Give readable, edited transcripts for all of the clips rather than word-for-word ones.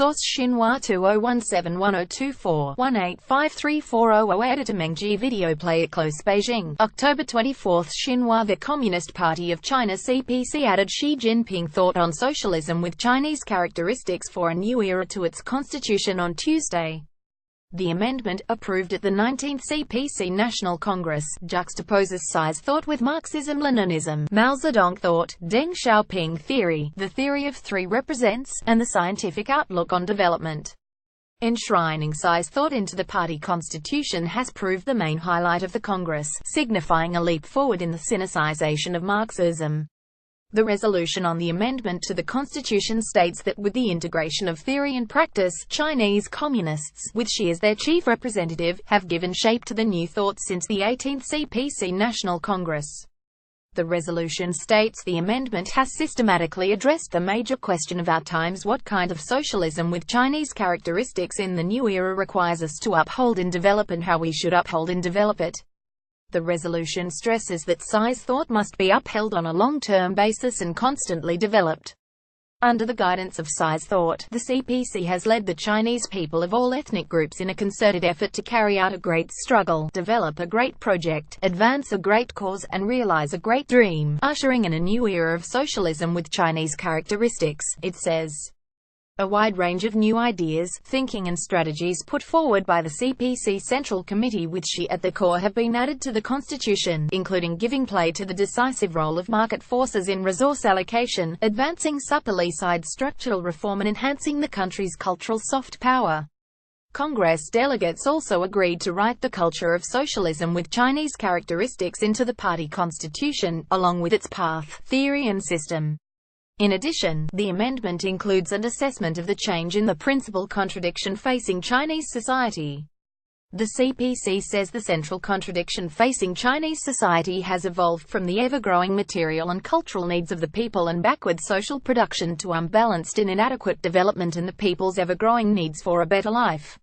Source: Xinhua 20171024-18534000. Editor: Mengji. Video player close. Beijing, October 24. Xinhua. The Communist Party of China (CPC) added Xi Jinping thought on socialism with Chinese characteristics for a new era to its constitution on Tuesday. The amendment, approved at the 19th CPC National Congress, juxtaposes Xi's thought with Marxism-Leninism, Mao Zedong thought, Deng Xiaoping theory, the theory of three represents, and the scientific outlook on development. Enshrining Xi's thought into the party constitution has proved the main highlight of the Congress, signifying a leap forward in the Sinicization of Marxism. The resolution on the amendment to the Constitution states that with the integration of theory and practice, Chinese Communists, with Xi as their chief representative, have given shape to the new thought since the 18th CPC National Congress. The resolution states the amendment has systematically addressed the major question of our times: what kind of socialism with Chinese characteristics in the new era requires us to uphold and develop, and how we should uphold and develop it. The resolution stresses that Xi's thought must be upheld on a long-term basis and constantly developed. Under the guidance of Xi's thought, the CPC has led the Chinese people of all ethnic groups in a concerted effort to carry out a great struggle, develop a great project, advance a great cause, and realize a great dream, ushering in a new era of socialism with Chinese characteristics, it says. A wide range of new ideas, thinking and strategies put forward by the CPC Central Committee with Xi at the core have been added to the Constitution, including giving play to the decisive role of market forces in resource allocation, advancing supply-side structural reform, and enhancing the country's cultural soft power. Congress delegates also agreed to write the culture of socialism with Chinese characteristics into the party constitution, along with its path, theory and system. In addition, the amendment includes an assessment of the change in the principal contradiction facing Chinese society. The CPC says the central contradiction facing Chinese society has evolved from the ever-growing material and cultural needs of the people and backward social production to unbalanced and inadequate development and the people's ever-growing needs for a better life.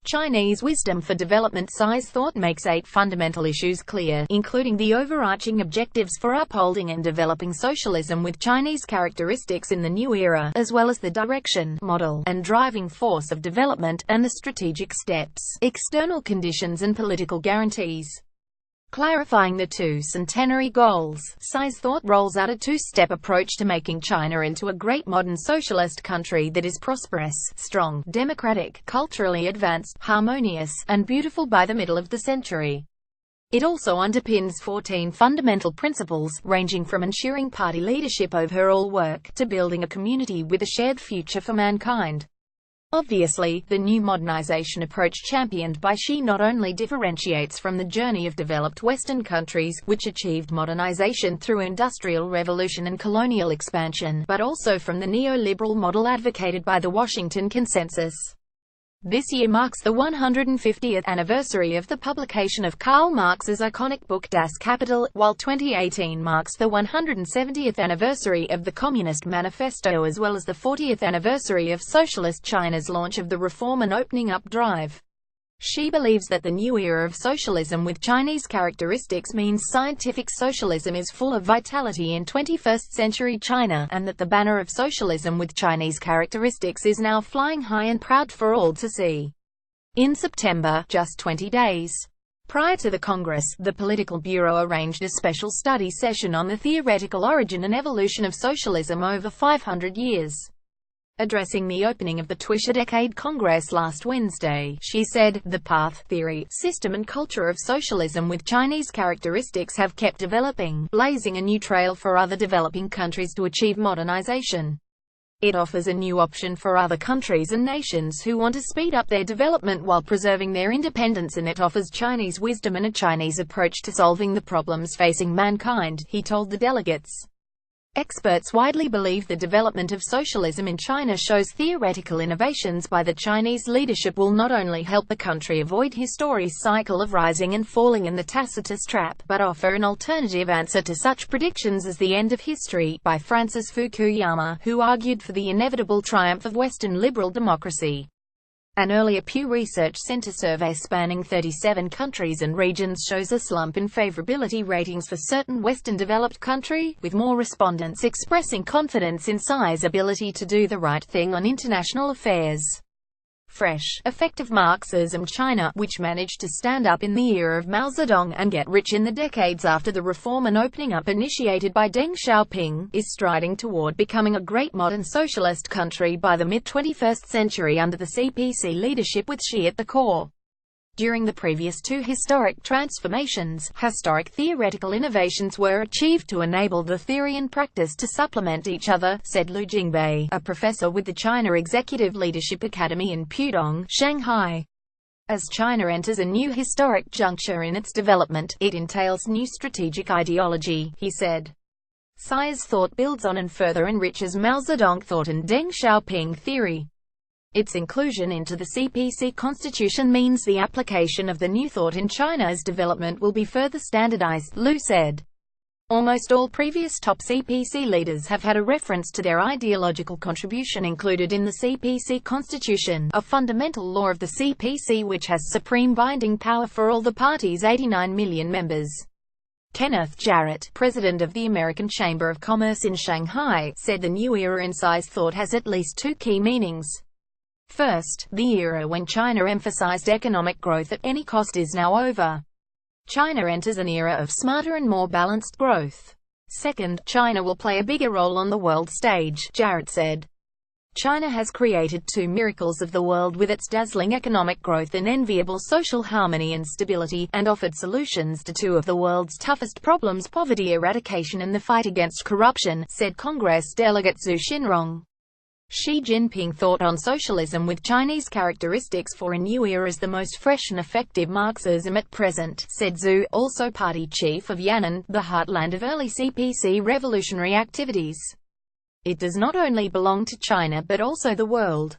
Chinese wisdom for development. Xi's thought makes 8 fundamental issues clear, including the overarching objectives for upholding and developing socialism with Chinese characteristics in the new era, as well as the direction, model, and driving force of development, and the strategic steps, external conditions and political guarantees. Clarifying the two centenary goals, Xi's thought rolls out a two-step approach to making China into a great modern socialist country that is prosperous, strong, democratic, culturally advanced, harmonious, and beautiful by the middle of the century. It also underpins 14 fundamental principles, ranging from ensuring party leadership over all work, to building a community with a shared future for mankind. Obviously, the new modernization approach championed by Xi not only differentiates from the journey of developed Western countries, which achieved modernization through industrial revolution and colonial expansion, but also from the neoliberal model advocated by the Washington Consensus. This year marks the 150th anniversary of the publication of Karl Marx's iconic book Das Kapital, while 2018 marks the 170th anniversary of the Communist Manifesto as well as the 40th anniversary of Socialist China's launch of the Reform and Opening Up Drive. Xi believes that the new era of socialism with Chinese characteristics means scientific socialism is full of vitality in 21st century China, and that the banner of socialism with Chinese characteristics is now flying high and proud for all to see. In September, just 20 days prior to the Congress, the Political Bureau arranged a special study session on the theoretical origin and evolution of socialism over 500 years. Addressing the opening of the twice-a-decade Congress last Wednesday, Xi said, "The path, theory, system and culture of socialism with Chinese characteristics have kept developing, blazing a new trail for other developing countries to achieve modernization. It offers a new option for other countries and nations who want to speed up their development while preserving their independence, and it offers Chinese wisdom and a Chinese approach to solving the problems facing mankind," he told the delegates. Experts widely believe the development of socialism in China shows theoretical innovations by the Chinese leadership will not only help the country avoid history's cycle of rising and falling in the Tacitus trap, but offer an alternative answer to such predictions as the end of history, by Francis Fukuyama, who argued for the inevitable triumph of Western liberal democracy. An earlier Pew Research Center survey spanning 37 countries and regions shows a slump in favorability ratings for certain Western developed countries, with more respondents expressing confidence in Xi's ability to do the right thing on international affairs. Fresh, effective Marxism. China, which managed to stand up in the era of Mao Zedong and get rich in the decades after the reform and opening up initiated by Deng Xiaoping, is striding toward becoming a great modern socialist country by the mid-21st century under the CPC leadership with Xi at the core. During the previous two historic transformations, historic theoretical innovations were achieved to enable the theory and practice to supplement each other, said Lu Jingbei, a professor with the China Executive Leadership Academy in Pudong, Shanghai. As China enters a new historic juncture in its development, it entails new strategic ideology, he said. Xi's thought builds on and further enriches Mao Zedong thought and Deng Xiaoping theory. Its inclusion into the CPC constitution means the application of the new thought in China's development will be further standardized, Lu said. Almost all previous top CPC leaders have had a reference to their ideological contribution included in the CPC constitution, a fundamental law of the CPC which has supreme binding power for all the party's 89 million members. Kenneth Jarrett, president of the American Chamber of Commerce in Shanghai, said the new era in Xi's thought has at least two key meanings. First, the era when China emphasized economic growth at any cost is now over. China enters an era of smarter and more balanced growth. Second, China will play a bigger role on the world stage, Jarrett said. China has created two miracles of the world with its dazzling economic growth and enviable social harmony and stability, and offered solutions to two of the world's toughest problems: poverty eradication and the fight against corruption, said Congress delegate Zhu Xinrong. Xi Jinping thought on socialism with Chinese characteristics for a new era is the most fresh and effective Marxism at present, said Zhu, also party chief of Yan'an, the heartland of early CPC revolutionary activities. It does not only belong to China but also the world.